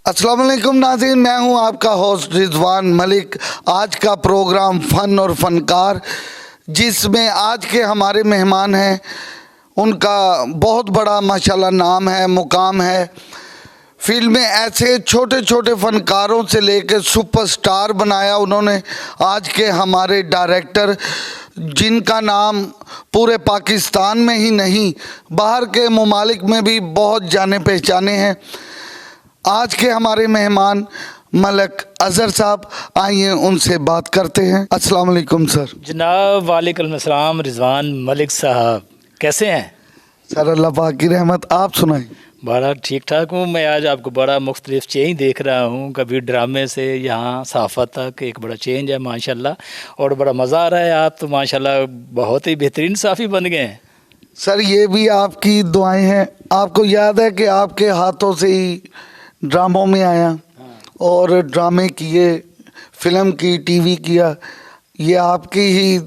अस्सलाम वालेकुम नाज़रीन, मैं हूं आपका होस्ट रिजवान मलिक। आज का प्रोग्राम फ़न और फ़नकार, जिसमें आज के हमारे मेहमान हैं, उनका बहुत बड़ा माशाल्लाह नाम है, मुकाम है। फिल्म में ऐसे छोटे छोटे फ़नकारों से लेकर सुपरस्टार बनाया उन्होंने। आज के हमारे डायरेक्टर, जिनका नाम पूरे पाकिस्तान में ही नहीं बाहर के ममालिक में भी बहुत जाने पहचाने हैं। आज के हमारे मेहमान मलक अज़हर साहब, आइए उनसे बात करते हैं। अस्सलाम वालेकुम सर। जनाब वालेकुम अस्सलाम रिजवान मलिक साहब, कैसे हैं? सर अल्लाह पाक की रहमत, आप सुनाएं। बड़ा ठीक ठाक हूँ मैं। आज आपको बड़ा मुख्तलिफ चेंज देख रहा हूँ, कभी ड्रामे से यहाँ सहाफ़त तक एक बड़ा चेंज है माशाल्लाह, और बड़ा मज़ा आ रहा है। आप तो माशाल्लाह बहुत ही बेहतरीन साफ़ी बन गए हैं। सर ये भी आपकी दुआएं हैं। आपको याद है कि आपके हाथों से ही ड्रामों में आया और ड्रामे किए, फिल्म की, टीवी किया। ये आपकी ही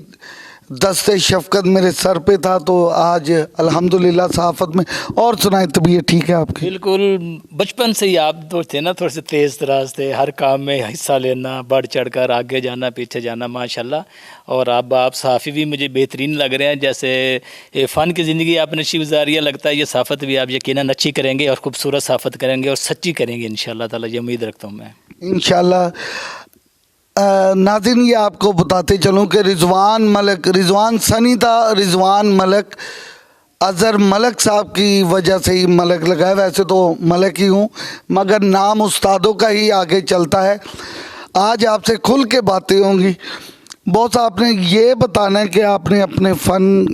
दस्ते शफ़क़त मेरे सर पे था, तो आज अल्हम्दुलिल्लाह सहाफ़त में। और सुनाए, तबीयत ठीक है आपकी? बिल्कुल, बचपन से ही आप तो थे ना, थोड़े से तेज़ तराज थे, हर काम में हिस्सा लेना, बढ़ चढ़ कर आगे जाना पीछे जाना माशाल्लाह। और अब आप सहाफ़ी भी मुझे बेहतरीन लग रहे हैं। जैसे ये फ़न की ज़िंदगी आपने अच्छी गुजारी है, लगता है ये सहाफ़त भी आप यकीनन अच्छी करेंगे और खूबसूरत सहाफ़त करेंगे और सच्ची करेंगे इंशाअल्लाह ताला, ये उम्मीद रखता हूँ मैं इंशाअल्लाह। नाज़रीन, ये आपको बताते चलूँ कि रिजवान सनी था, रिजवान मलक, अज़हर मलक साहब की वजह से ही मलक लगा है। वैसे तो मलक ही हूँ, मगर नाम उस्तादों का ही आगे चलता है। आज आपसे खुल के बातें होंगी। बॉस, आपने ये बताना है कि आपने अपने फ़न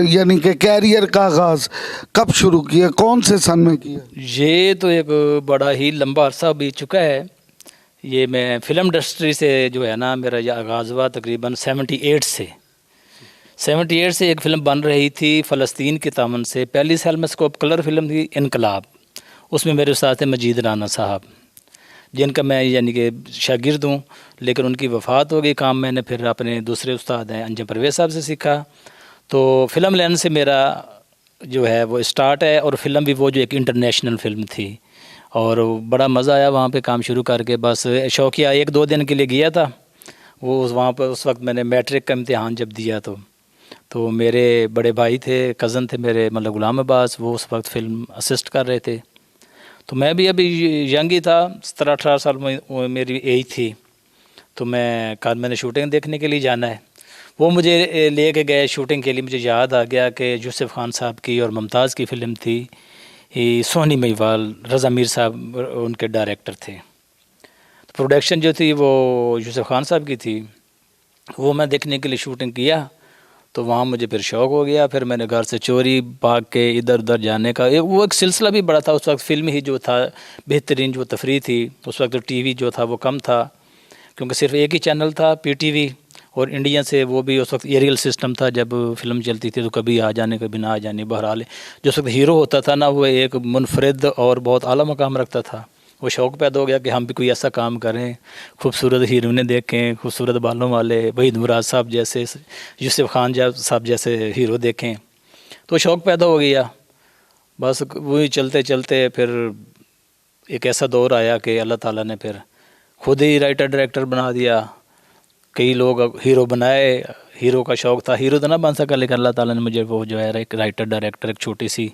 यानी कि कैरियर का आगाज़ कब शुरू किया, कौन से सन में किया? ये तो एक बड़ा ही लंबा अरसा बीत चुका है। ये मैं फ़िल्म इंडस्ट्री से जो है ना, मेरा यह आगाज़ हुआ तकरीबन 78 से एक फ़िल्म बन रही थी फ़लस्तीन के दामन से। पहली सेल्मास्कोप कलर फ़िल्म थी इनकलाब। उसमें मेरे उस्ताद थे मजीद राना साहब, जिनका मैं यानी कि शागिर्द हूँ, लेकिन उनकी वफ़ात हो गई। काम मैंने फिर अपने दूसरे उस्ताद हैं अंजम परवेज़ साहब से सीखा। तो फ़िल्म लाइन से मेरा जो है वो स्टार्ट है, और फ़िल्म भी वो जो एक इंटरनेशनल फ़िल्म थी, और बड़ा मज़ा आया वहाँ पे काम शुरू करके। बस शौकिया 1-2 दिन के लिए गया था वो वहाँ पर। उस वक्त मैंने मैट्रिक का इम्तिहान जब दिया तो मेरे बड़े भाई थे, कज़न थे मेरे, मतलब गुलाम अब्बास, वो उस वक्त फ़िल्म असिस्ट कर रहे थे। तो मैं भी अभी यंग ही था, 17-18 साल में मेरी एज थी। तो मैंने शूटिंग देखने के लिए जाना है। वो मुझे ले के गए शूटिंग के लिए। मुझे याद आ गया कि यूसुफ़ खान साहब की और मुमताज़ की फ़िल्म थी, सोनी महिवाल, रज़ा मीर साहब उनके डायरेक्टर थे। तो प्रोडक्शन जो थी वो यूसुफ़ खान साहब की थी। वो मैं देखने के लिए शूटिंग किया, तो वहाँ मुझे फिर शौक़ हो गया। फिर मैंने घर से चोरी भाग के इधर उधर जाने का वो एक सिलसिला भी बड़ा था। उस वक्त फ़िल्म ही जो था बेहतरीन जो तफरीह थी। उस वक्त तो टीवी जो था वो कम था, क्योंकि सिर्फ एक ही चैनल था PTV, और इंडिया से वो भी उस वक्त एरियल सिस्टम था। जब फ़िल्म चलती थी तो कभी आ जाने कभी ना आ जाने। बहरहाल जो उस वक्त हीरो होता था ना, वो एक मुनफरिद और बहुत आला मकाम रखता था। वो शौक़ पैदा हो गया कि हम भी कोई ऐसा काम करें, खूबसूरत हीरोइनें देखें, खूबसूरत बालों वाले वहीद मुराद साहब जैसे, यूसुफ़ खान साहब जैसे हीरो देखें। तो शौक़ पैदा हो गया। बस वही चलते चलते फिर एक ऐसा दौर आया कि अल्लाह ताला ने फिर खुद ही राइटर डायरेक्टर बना दिया। कई लोग हीरो बनाए, हीरो का शौक़ था, हीरो तो ना बन सका, लेकिन अल्लाह ताला ने मुझे वो जो है एक राइटर डायरेक्टर, एक छोटी सी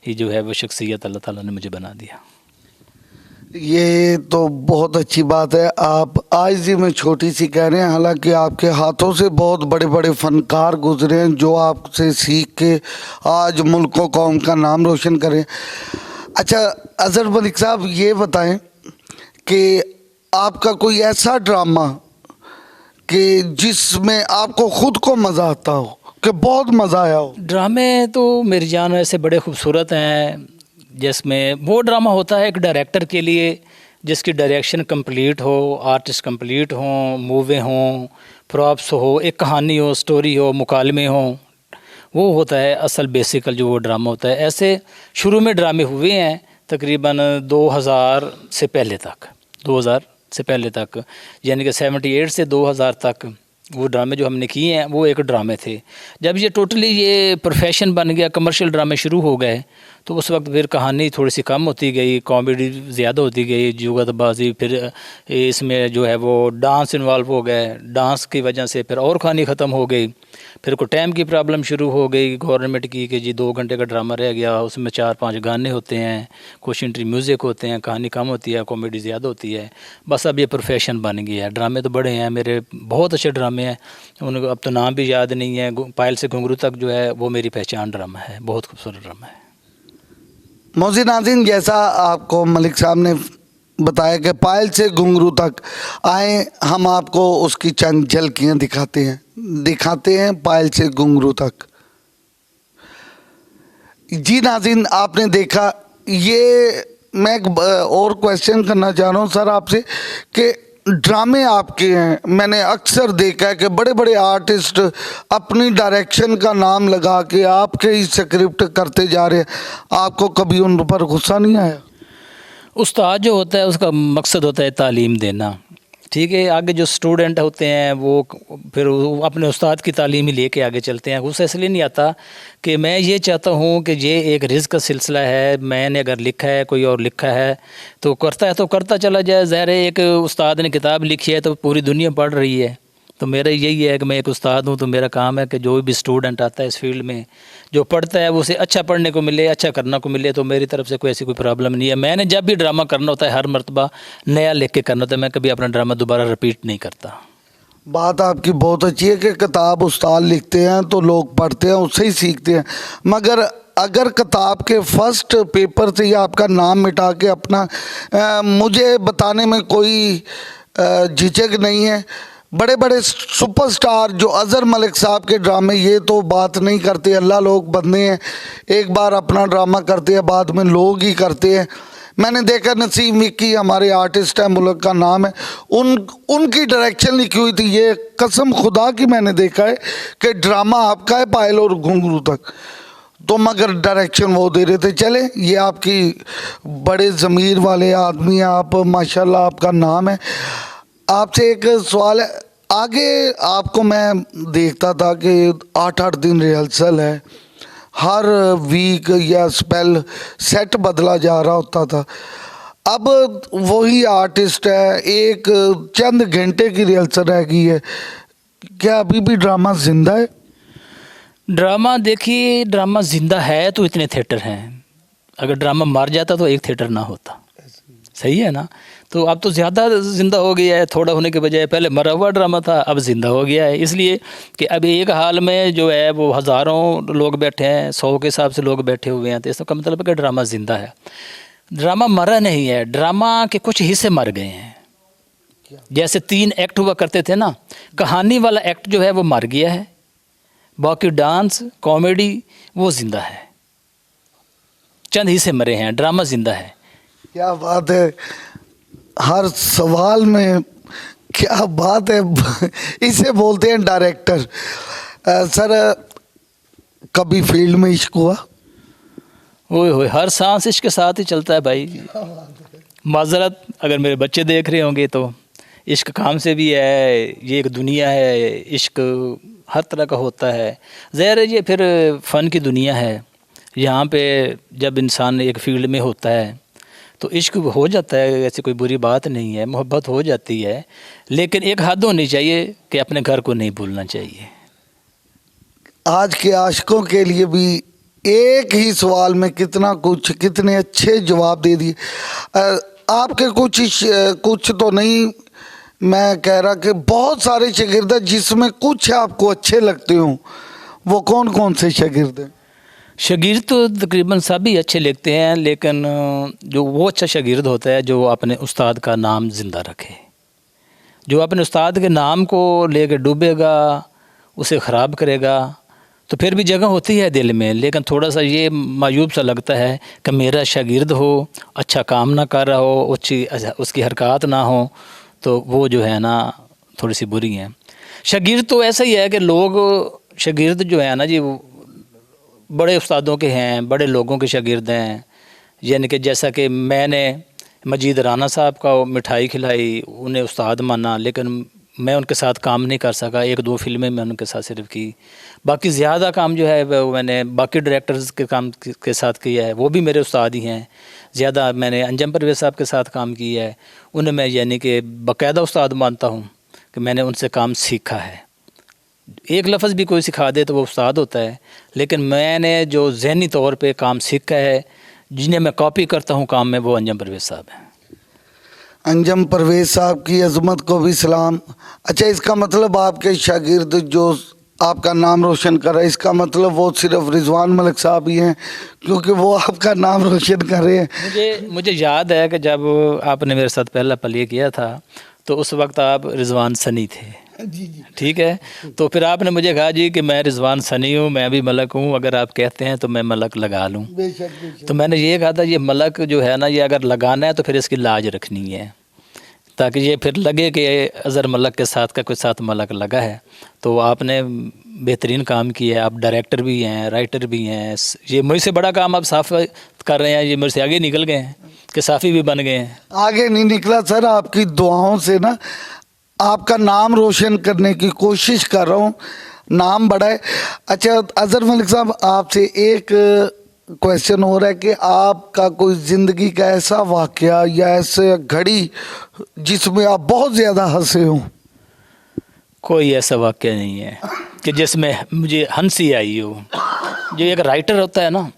ही जो है वो शख्सियत अल्लाह ताला ने मुझे बना दिया। ये तो बहुत अच्छी बात है। आप आज ही में छोटी सी कह रहे हैं, हालांकि आपके हाथों से बहुत बड़े बड़े फ़नकार गुजरे हैं जो आपसे सीख के आज मुल्क व कौम का नाम रोशन करें। अच्छा अज़हर मलिक साहब, ये बताएं कि आपका कोई ऐसा ड्रामा कि जिसमें आपको ख़ुद को मज़ा आता हो, कि बहुत मज़ा आया हो? ड्रामे तो मेरी जान ऐसे बड़े खूबसूरत हैं, जिसमें वो ड्रामा होता है एक डायरेक्टर के लिए जिसकी डायरेक्शन कंप्लीट हो, आर्टिस्ट कंप्लीट हों, मूवी हों, प्रॉप्स हो, एक कहानी हो, स्टोरी हो, मुकालमे हों। वो होता है असल बेसिकल जो वो ड्रामा होता है। ऐसे शुरू में ड्रामे हुए हैं तकरीबन 2000 से पहले तक, 2000 से पहले तक, यानी कि 78 से 2000 तक वो ड्रामे जो हमने किए हैं वो एक ड्रामे थे। जब ये टोटली ये प्रोफेशन बन गया, कमर्शियल ड्रामे शुरू हो गए, तो उस वक्त फिर कहानी थोड़ी सी कम होती गई, कॉमेडी ज़्यादा होती गई, जुगतबाजी, फिर इसमें जो है वो डांस इन्वॉल्व हो गए, डांस की वजह से फिर और कहानी ख़त्म हो गई। फिर कोई टाइम की प्रॉब्लम शुरू हो गई गवर्नमेंट की कि जी 2 घंटे का ड्रामा रह गया, उसमें 4-5 गाने होते हैं, कुछ इंट्री म्यूज़िक होते हैं, कहानी कम होती है, कॉमेडी ज़्यादा होती है। बस अब ये प्रोफेशन बन गया है। ड्रामे तो बड़े हैं मेरे, बहुत अच्छे ड्रामे हैं, उनको अब तो नाम भी याद नहीं है। पायल से घुंघरू तक जो है वो मेरी पहचान ड्रामा है, बहुत खूबसूरत ड्रामा है। मोहसिन नाज़रीन, जैसा आपको मलिक साहब ने बताया कि पायल से घुंघरू तक, आए हम आपको उसकी चंद झलकियाँ दिखाते हैं पायल से घुंघरू तक। जी नाज़रीन, आपने देखा, ये मैं एक और क्वेश्चन करना चाह रहा हूँ सर आपसे कि ड्रामे आपके हैं, मैंने अक्सर देखा है कि बड़े बड़े आर्टिस्ट अपनी डायरेक्शन का नाम लगा के आपके ही स्क्रिप्ट करते जा रहे हैं, आपको कभी उन पर गुस्सा नहीं आया? उस्ताद जो होता है उसका मकसद होता है तालीम देना, ठीक है। आगे जो स्टूडेंट होते हैं वो फिर वो अपने उस्ताद की तालीम ही लेके आगे चलते हैं। गुस्सा इसलिए नहीं आता कि मैं ये चाहता हूँ कि ये एक रिज़्क़ का सिलसिला है, मैंने अगर लिखा है, कोई और लिखा है तो करता चला जाए। ज़ाहिर है एक उस्ताद ने किताब लिखी है तो पूरी दुनिया पढ़ रही है, तो मेरा यही है कि मैं एक उस्ताद हूँ, तो मेरा काम है कि जो भी स्टूडेंट आता है इस फील्ड में, जो पढ़ता है वो उसे अच्छा पढ़ने को मिले, अच्छा करने को मिले। तो मेरी तरफ से कोई ऐसी कोई प्रॉब्लम नहीं है। मैंने जब भी ड्रामा करना होता है हर मर्तबा नया लिख के करना होता है, मैं कभी अपना ड्रामा दोबारा रिपीट नहीं करता। बात आपकी बहुत अच्छी है कि किताब उस्ताद लिखते हैं तो लोग पढ़ते हैं, उससे ही सीखते हैं, मगर अगर किताब के फर्स्ट पेपर से ही आपका नाम मिटा के अपना मुझे बताने में कोई झिझक नहीं है। बड़े बड़े सुपरस्टार जो अज़हर मलिक साहब के ड्रामे, ये तो बात नहीं करते, अल्लाह लोग बंदे हैं, एक बार अपना ड्रामा करते हैं बाद में लोग ही करते हैं। मैंने देखा नसीम मिक्की हमारे आर्टिस्ट हैं, मुल्क का नाम है, उनकी डायरेक्शन लिखी हुई थी, ये कसम खुदा की मैंने देखा है कि ड्रामा आपका है पायल और घुंघरू तक, तो मगर डायरेक्शन वो दे रहे थे। चले, ये आपकी बड़े ज़मीर वाले आदमी हैं आप, माशाल्लाह आपका नाम है। आपसे एक सवाल है, आगे आपको मैं देखता था कि 8-8 दिन रिहर्सल है, हर वीक या स्पेल सेट बदला जा रहा होता था, अब वही आर्टिस्ट है, एक चंद घंटे की रिहर्सल रह गई है, क्या अभी भी ड्रामा जिंदा है? ड्रामा देखिए, ड्रामा ज़िंदा है तो इतने थिएटर हैं, अगर ड्रामा मर जाता तो एक थिएटर ना होता, सही है ना। तो अब तो ज़्यादा ज़िंदा हो गया है, थोड़ा होने के बजाय पहले मरा हुआ ड्रामा था, अब ज़िंदा हो गया है, इसलिए कि अब एक हाल में जो है वो हज़ारों लोग बैठे हैं, 100 के हिसाब से लोग बैठे हुए हैं, तो इसका मतलब है कि ड्रामा ज़िंदा है। ड्रामा मरा नहीं है, ड्रामा के कुछ हिस्से मर गए हैं। जैसे 3 एक्ट हुआ करते थे ना, कहानी वाला एक्ट जो है वो मर गया है, बाकी डांस कॉमेडी वो ज़िंदा है, चंद हिस्से मरे हैं, ड्रामा ज़िंदा है। क्या बात है, हर सवाल में क्या बात है, इसे बोलते हैं डायरेक्टर। सर कभी फील्ड में इश्क हुआ? ओए हर सांस इश्क के साथ ही चलता है भाई। माजरत अगर मेरे बच्चे देख रहे होंगे तो इश्क काम से भी है, ये एक दुनिया है, इश्क हर तरह का होता है। ज़ाहिर है ये फिर फ़न की दुनिया है, यहाँ पे जब इंसान एक फील्ड में होता है तो इश्क हो जाता है, ऐसी कोई बुरी बात नहीं है, मोहब्बत हो जाती है, लेकिन एक हद होनी चाहिए कि अपने घर को नहीं भूलना चाहिए। आज के आशिकों के लिए भी एक ही सवाल में कितने अच्छे जवाब दे दिए। आपके कुछ तो नहीं, मैं कह रहा कि बहुत सारे शागिर्द हैं जिसमें कुछ आपको अच्छे लगते हों, वो कौन कौन से शागिर्द हैं? शागिर्द तो तकरीबन सभी अच्छे लगते हैं, लेकिन जो वो अच्छा शागिर्द होता है जो अपने उस्ताद का नाम ज़िंदा रखे, जो अपने उस्ताद के नाम को लेकर डूबेगा, उसे ख़राब करेगा, तो फिर भी जगह होती है दिल में, लेकिन थोड़ा सा ये मायूब सा लगता है कि मेरा शागिर्द हो, अच्छा काम ना कर रहा हो, उसकी हरकत ना हो, तो वो जो है ना थोड़ी सी बुरी हैं। शागिर्द तो ऐसा ही है कि लोग शागिर्द जो है ना जी, वो बड़े उस्तादों के हैं, बड़े लोगों के शागिर्द हैं, यानी कि जैसा कि मैंने मजीद राना साहब का मिठाई खिलाई, उन्हें उस्ताद माना, लेकिन मैं उनके साथ काम नहीं कर सका, 1-2 फिल्में मैं उनके साथ सिर्फ की। बाकी ज़्यादा काम जो है वो मैंने बाकी डायरेक्टर्स के काम के साथ किया है, वो भी मेरे उस्ताद ही हैं। ज़्यादा मैंने अंजम परवेज़ साहब के साथ काम किया है, उन्हें मैं यानी कि बाकायदा उस्ताद मानता हूँ कि मैंने उनसे काम सीखा है। एक लफ्ज़ भी कोई सिखा दे तो वो उस्ताद होता है, लेकिन मैंने जो ज़हनी तौर पे काम सीखा है, जिन्हें मैं कॉपी करता हूँ काम में, वो अंजम परवेज़ साहब हैं। अंजम परवेज़ साहब की अज़मत को भी सलाम। अच्छा, इसका मतलब आपके शागिर्द जो आपका नाम रोशन कर रहे हैं, इसका मतलब वो सिर्फ रिजवान मलिक साहब ही हैं, क्योंकि वो आपका नाम रोशन कर रहे हैं। मुझे याद है कि जब आपने मेरे साथ पहला प्ले किया था तो उस वक्त आप रिजवान सनी थे। जी जी, ठीक है, तो फिर आपने मुझे कहा जी कि मैं रिजवान सनी हूँ, मैं भी मलक हूँ, अगर आप कहते हैं तो मैं मलक लगा लूँ। बेशक बेशक। तो मैंने ये कहा था ये मलक जो है ना, ये अगर लगाना है तो फिर इसकी लाज रखनी है, ताकि ये फिर लगे कि अज़हर मलक के साथ का कोई साथ मलक लगा है। तो आपने बेहतरीन काम किया है, आप डायरेक्टर भी हैं, राइटर भी हैं। ये मुझसे बड़ा काम आप साफ़ कर रहे हैं, ये मेरे से आगे निकल गए हैं कि साफ़ी भी बन गए हैं। आगे नहीं निकला सर, आपकी दुआओं से ना आपका नाम रोशन करने की कोशिश कर रहा हूँ, नाम बड़ा है। अच्छा अज़हर मलिक साहब, आपसे एक क्वेश्चन हो रहा है कि आपका कोई ज़िंदगी का ऐसा वाक़या या ऐसे घड़ी जिसमें आप बहुत ज़्यादा हंसे हो? कोई ऐसा वाक़या नहीं है कि जिसमें मुझे हंसी आई हो। जो एक राइटर होता है ना,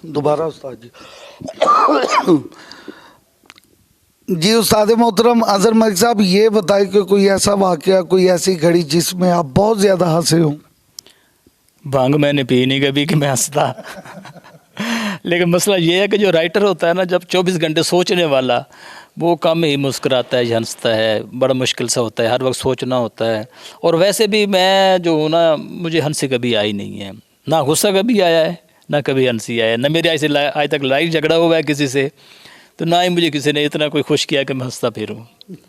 दोबारा उस्ताद जी। जी उस्ताद मोहतरम अज़हर मलिक साहब, ये बताएं कि कोई ऐसा वाक़या, कोई ऐसी घड़ी जिसमें आप बहुत ज़्यादा हंसे हो। भांग मैंने पी नहीं कभी कि मैं हंसता। लेकिन मसला ये है कि जो राइटर होता है ना, जब 24 घंटे सोचने वाला, वो कम ही मुस्कुराता है या हंसता है, बड़ा मुश्किल सा होता है, हर वक्त सोचना होता है। और वैसे भी मैं जो हूँ ना, मुझे हंसी कभी आई नहीं है, ना गुस्सा कभी आया है, ना कभी हंसी आया है, ना मेरे ऐसे आज तक लड़ाई झगड़ा हुआ है किसी से, तो ना ही मुझे किसी ने इतना कोई खुश किया कि मैं हंसता फिरूँ।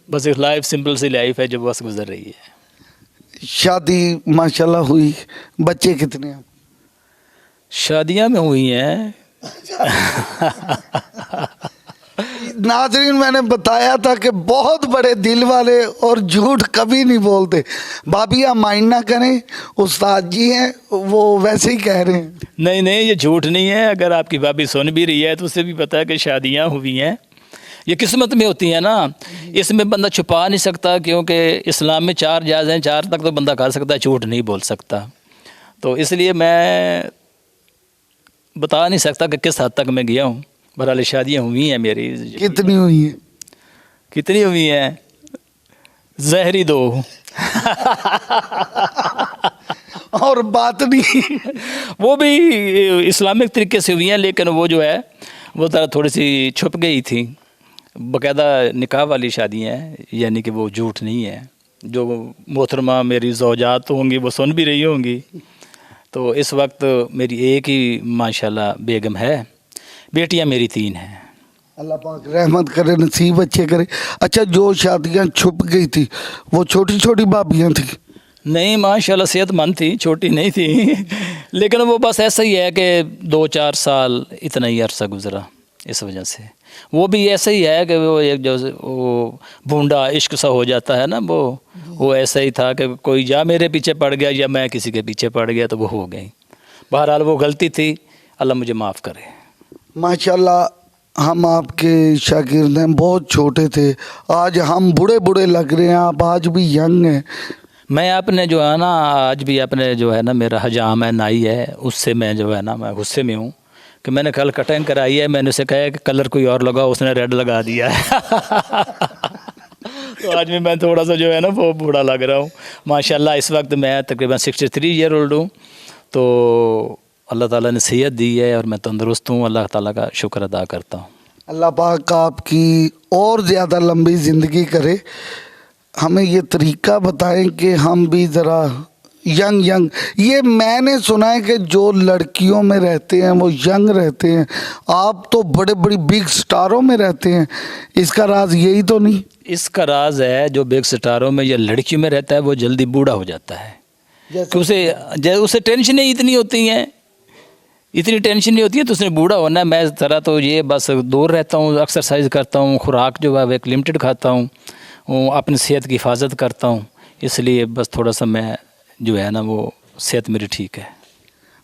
बस एक लाइफ सिंपल सी लाइफ है जो बस गुजर रही है। शादी माशाल्लाह हुई, बच्चे कितने हैं? शादियाँ में हुई हैं। नाज़रीन, मैंने बताया था कि बहुत बड़े दिल वाले और झूठ कभी नहीं बोलते। भाभी आप माइंड ना करें, उस्ताद जी हैं, वो वैसे ही कह रहे हैं। नहीं नहीं, ये झूठ नहीं है। अगर आपकी भाभी सुन भी रही है तो उसे भी पता है कि शादियाँ हुई हैं। ये किस्मत में होती है ना, इसमें बंदा छुपा नहीं सकता, क्योंकि इस्लाम में 4 जायज़ हैं, 4 तक तो बंदा कर सकता है, झूठ नहीं बोल सकता। तो इसलिए मैं बता नहीं सकता कि किस हद तक मैं गया हूँ। बहरहाल शादियाँ हुई हैं मेरी। कितनी हुई हैं? कितनी हुई हैं? जहरी 2। और बात नहीं। वो भी इस्लामिक तरीके से हुई हैं, लेकिन वो जो है वो थोड़ी सी छुप गई थी। बाकायदा निकाह वाली शादियाँ हैं, यानी कि वो झूठ नहीं है। जो मोहतरमा मेरी ज़ौजात होंगी वो सुन भी रही होंगी। तो इस वक्त मेरी एक ही माशाल्लाह बेगम है, बेटियां मेरी 3 हैं। अल्लाह पाक रहमत करे, नसीब अच्छे करे। अच्छा, जो शादियां छुप गई थी वो छोटी छोटी भाभियां थी? नहीं, माशाल्लाह सेहतमंद थी, छोटी नहीं थी। लेकिन वो बस ऐसा ही है कि 2-4 साल इतना ही अरसा गुजरा, इस वजह से। वो भी ऐसा ही है कि वो एक जो वो बूंदा इश्क सा हो जाता है ना, वो ऐसा ही था कि कोई या मेरे पीछे पड़ गया या मैं किसी के पीछे पड़ गया, तो वो हो गई। बहरहाल वो गलती थी, अल्लाह मुझे माफ़ करे। माशाल्लाह हम आपके शागिर्द हैं, बहुत छोटे थे, आज हम बूढ़े बूढ़े लग रहे हैं, आप आज भी यंग हैं। मैं अपने जो है ना, आज भी अपने जो है ना, मेरा हजाम है, नाई है, उससे मैं जो है ना, मैं गुस्से में हूँ कि मैंने कल कटिंग कराई है, मैंने उसे कहा कि कलर कोई और लगाओ, उसने रेड लगा दिया है। तो आज भी मैं थोड़ा सा जो है ना वो बूढ़ा लग रहा हूँ। माशाल्लाह इस वक्त मैं तकरीबन 63 ईयर ओल्ड हूँ। तो अल्लाह ताला ने सेहत दी है और मैं तंदुरुस्त हूँ, अल्लाह ताला का शुक्र अदा करता हूँ। अल्लाह पाक आपकी और ज़्यादा लंबी ज़िंदगी करे। हमें ये तरीका बताएं कि हम भी ज़रा यंग ये मैंने सुना है कि जो लड़कियों में रहते हैं वो यंग रहते हैं, आप तो बड़े बड़ी बिग स्टारों में रहते हैं, इसका राज यही तो नहीं? इसका राज है, जो बिग स्टारों में या लड़कियों में रहता है वो जल्दी बूढ़ा हो जाता है, कि उसे टेंशनें इतनी होती हैं, इतनी टेंशन नहीं होती है, तो उसने बूढ़ा होना है। मैं ज़रा तो ये बस दूर रहता हूँ, एक्सरसाइज करता हूँ, खुराक जो है वो एक लिमिटेड खाता हूँ, अपनी सेहत की हिफाजत करता हूँ, इसलिए बस थोड़ा सा मैं जो है ना वो सेहत मेरी ठीक है।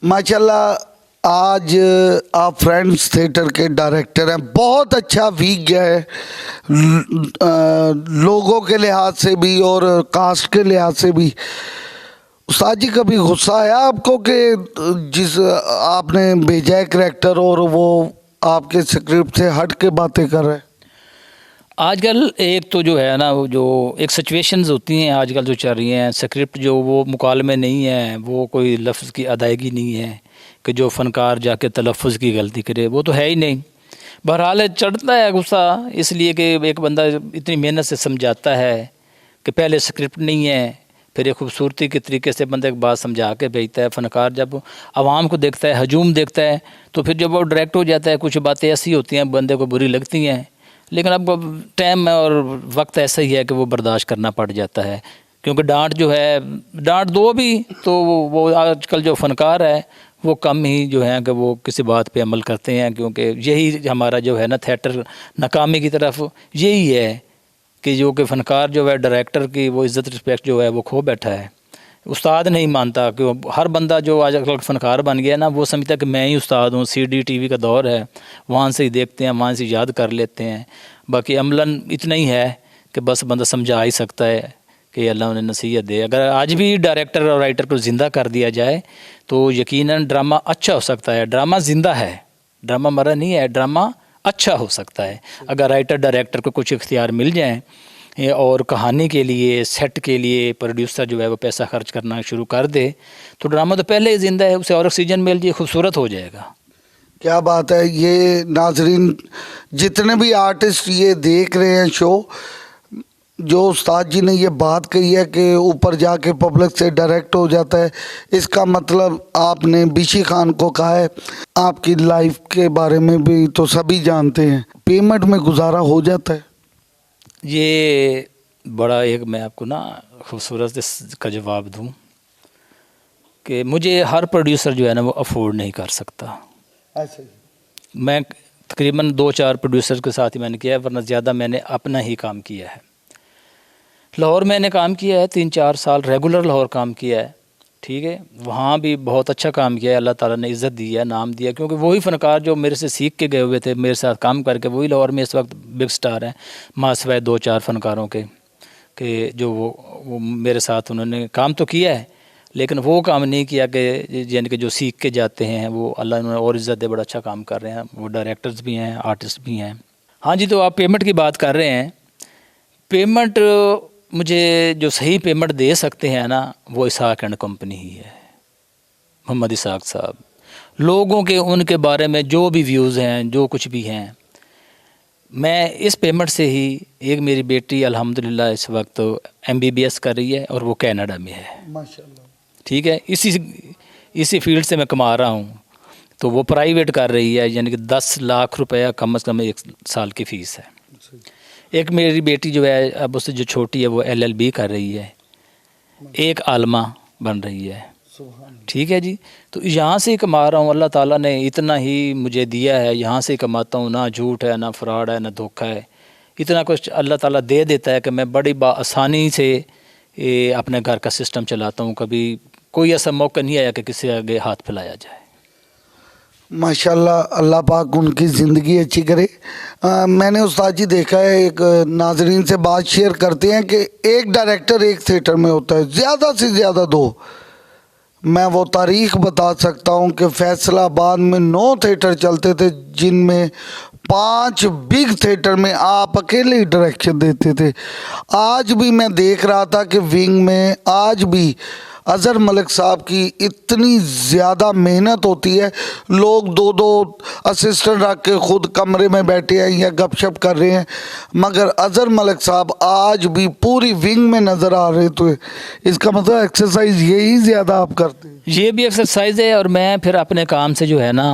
माशाल्लाह आज आप फ्रेंड्स थिएटर के डायरेक्टर हैं, बहुत अच्छा विज्ञ है लोगों के लिहाज से भी और कास्ट के लिहाज से भी। उस्ताद जी कभी गुस्सा आया आपको कि जिस आपने भेजा है करैक्टर और वो आपके स्क्रिप्ट से हट के बातें कर रहे हैं? आजकल एक तो जो है ना वो जो एक सिचुएशंस होती हैं आजकल जो चल रही हैं, स्क्रिप्ट जो वो मुकालमे नहीं है, वो कोई लफ्ज़ की अदायगी नहीं है कि जो फ़नकार जाके तलफ़ुज़ की गलती करे, वो तो है ही नहीं। बहरहाल चढ़ता है गुस्सा इसलिए कि एक बंदा इतनी मेहनत से समझाता है कि पहले स्क्रिप्ट नहीं है, फिर एक खूबसूरती के तरीके से बंदे एक बात समझा के भेजता है। फ़नकार जब आवाम को देखता है, हजूम देखता है, तो फिर जब वो डायरेक्ट हो जाता है, कुछ बातें ऐसी होती हैं बंदे को बुरी लगती हैं, लेकिन अब टाइम और वक्त ऐसा ही है कि वो बर्दाश्त करना पड़ जाता है। क्योंकि डांट जो है, डांट दो भी तो वो आजकल जो फ़नकार है वो कम ही जो है कि वो किसी बात पे अमल करते हैं, क्योंकि यही हमारा जो है ना थिएटर नाकामी की तरफ यही है कि जो कि फ़नकार जो है डायरेक्टर की वो इज़्ज़त रिस्पेक्ट जो है वो खो बैठा है। उस्ताद नहीं मानता कि हर बंदा जो आजकल फ़नकार बन गया ना वो समझता है कि मैं ही उस्ताद हूँ, CD TV का दौर है, वहाँ से ही देखते हैं, वहाँ से याद कर लेते हैं। बाकी अमलन इतना ही है कि बस बंदा समझा ही सकता है कि अल्लाह उन्हें नसीहत दे। अगर आज भी डायरेक्टर और राइटर को ज़िंदा कर दिया जाए तो यकीनन ड्रामा अच्छा हो सकता है। ड्रामा ज़िंदा है, ड्रामा मरा नहीं है, ड्रामा अच्छा हो सकता है अगर राइटर डायरेक्टर को कुछ इख्तियार मिल जाए और कहानी के लिए, सेट के लिए प्रोड्यूसर जो है वो पैसा खर्च करना शुरू कर दे तो ड्रामा तो पहले ही ज़िंदा है, उसे और ऑक्सीजन मिल जाए, खूबसूरत हो जाएगा। क्या बात है। ये नाजरीन जितने भी आर्टिस्ट ये देख रहे हैं शो, जो उस्ताद जी ने ये बात कही है कि ऊपर जाके पब्लिक से डायरेक्ट हो जाता है, इसका मतलब आपने बिशी खान को कहा है। आपकी लाइफ के बारे में भी तो सभी जानते हैं, पेमेंट में गुजारा हो जाता है? ये बड़ा एक मैं आपको ना खूबसूरत इसका जवाब दूं कि मुझे हर प्रोड्यूसर जो है ना वो अफोर्ड नहीं कर सकता। ऐसे मैं तकरीबन 2-4 प्रोड्यूसर के साथ ही मैंने किया है, वरना ज़्यादा मैंने अपना ही काम किया है। लाहौर मैंने काम किया है 3-4 साल, रेगुलर लाहौर काम किया है, ठीक है। वहाँ भी बहुत अच्छा काम किया है, अल्लाह ताला ने इज़्ज़त दी है, नाम दिया, क्योंकि वही फ़नकार जो मेरे से सीख के गए हुए थे, मेरे साथ काम करके वही लाहौर में इस वक्त बिग स्टार हैं, मासवाए 2-4 फ़नकारों के जो वो मेरे साथ उन्होंने काम तो किया है, लेकिन वो काम नहीं किया कि यानी कि जो सीख के जाते हैं वो अल्लाह उन्होंने और इज़्ज़त दे, बड़ा अच्छा काम कर रहे हैं। वो डायरेक्टर्स भी हैं, आर्टिस्ट भी हैं। हाँ जी, तो आप पेमेंट की बात कर रहे हैं। पेमेंट मुझे जो सही पेमेंट दे सकते हैं ना वो इसाक एंड कंपनी ही है, मोहम्मद इसाक साहब। लोगों के उनके बारे में जो भी व्यूज़ हैं, जो कुछ भी हैं, मैं इस पेमेंट से ही, एक मेरी बेटी अल्हम्दुलिल्लाह इस वक्त MBBS कर रही है और वो कनाडा में है, माशाल्लाह, ठीक है। इसी फील्ड से मैं कमा रहा हूँ, तो वो प्राइवेट कर रही है, यानी कि 10 लाख रुपया कम से कम 1 साल की फ़ीस है। एक मेरी बेटी जो है अब उससे जो छोटी है वो LLB कर रही है, एक आलमा बन रही है, ठीक है जी। तो यहाँ से ही कमा रहा हूँ, अल्लाह ताला ने इतना ही मुझे दिया है, यहाँ से ही कमाता हूँ, ना झूठ है, ना फ्रॉड है, ना धोखा है, इतना कुछ अल्लाह ताला दे देता है कि मैं बड़ी आसानी से अपने घर का सिस्टम चलाता हूँ। कभी कोई ऐसा मौका नहीं आया कि किसी आगे हाथ फैलाया जाए। माशाल्लाह, अल्लाह पाक उनकी ज़िंदगी अच्छी करे। मैंने उस्ताद जी देखा है, एक नाजरीन से बात शेयर करते हैं कि एक डायरेक्टर एक थिएटर में होता है, ज़्यादा से ज़्यादा 2। मैं वो तारीख़ बता सकता हूँ कि फैसलाबाद में 9 थिएटर चलते थे, जिनमें 5 बिग थिएटर में आप अकेले ही डायरेक्शन देते थे। आज भी मैं देख रहा था कि विंग में आज भी अज़हर मलिक साहब की इतनी ज़्यादा मेहनत होती है, लोग 2-2 असिस्टेंट रख के खुद कमरे में बैठे हैं या गपशप कर रहे हैं, मगर अज़हर मलिक साहब आज भी पूरी विंग में नज़र आ रहे। तो इसका मतलब एक्सरसाइज यही ज़्यादा आप करते हैं? ये भी एक्सरसाइज है, और मैं फिर अपने काम से जो है ना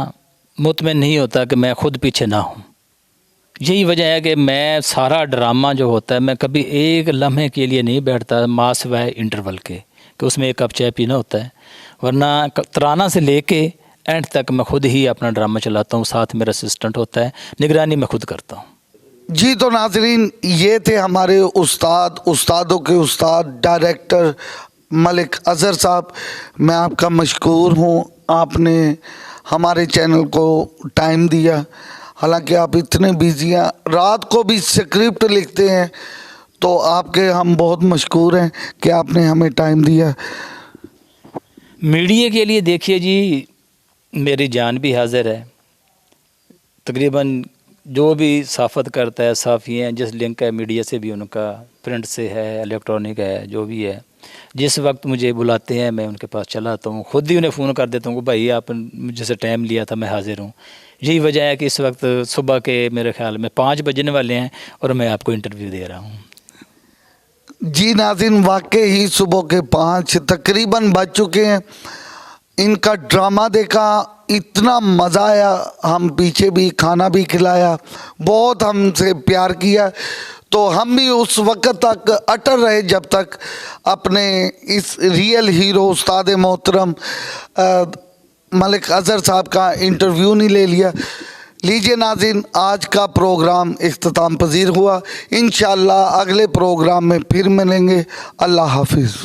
मुतमईन नहीं होता कि मैं खुद पीछे ना हूँ। यही वजह है कि मैं सारा ड्रामा जो होता है मैं कभी एक लम्हे के लिए नहीं बैठता मासवाए इंटरवल के, कि उसमें एक कप चाय पीना होता है, वरना तराना से लेके एंड तक मैं खुद ही अपना ड्रामा चलाता हूँ, साथ मेरा असिस्टेंट होता है, निगरानी मैं खुद करता हूँ। जी तो नाजरीन, ये थे हमारे उस्तादों के उस्ताद डायरेक्टर मलिक अज़हर साहब। मैं आपका मशकूर हूँ, आपने हमारे चैनल को टाइम दिया। हालांकि आप इतने बिजी हैं, रात को भी स्क्रिप्ट लिखते हैं, तो आपके हम बहुत मशकूर हैं कि आपने हमें टाइम दिया। मीडिया के लिए देखिए जी, मेरी जान भी हाजिर है। तकरीबन जो भी सहाफ़त करता है, साफ़ी हैं, जिस लिंक है मीडिया से भी उनका, प्रिंट से है, इलेक्ट्रॉनिक है, जो भी है, जिस वक्त मुझे बुलाते हैं मैं उनके पास चला आता हूँ। ख़ुद ही उन्हें फ़ोन कर देता हूँ कि भाई आप मुझसे टाइम लिया था, मैं हाज़िर हूँ। यही वजह है कि इस वक्त सुबह के मेरे ख़्याल में 5 बजने वाले हैं और मैं आपको इंटरव्यू दे रहा हूँ। जी नाज़रीन, वाकई ही सुबह के 5 तकरीबन बज चुके हैं। इनका ड्रामा देखा, इतना मज़ा आया, हम पीछे भी खाना भी खिलाया, बहुत हमसे प्यार किया। तो हम भी उस वक्त तक अटल रहे जब तक अपने इस रियल हीरो उस्ताद मोहतरम मलिक अज़हर साहब का इंटरव्यू नहीं ले लिया। लीजिए नाज़रीन, आज का प्रोग्राम इख्तिताम पजीर हुआ। इंशाअल्लाह अगले प्रोग्राम में फिर मिलेंगे। अल्लाह हाफिज़।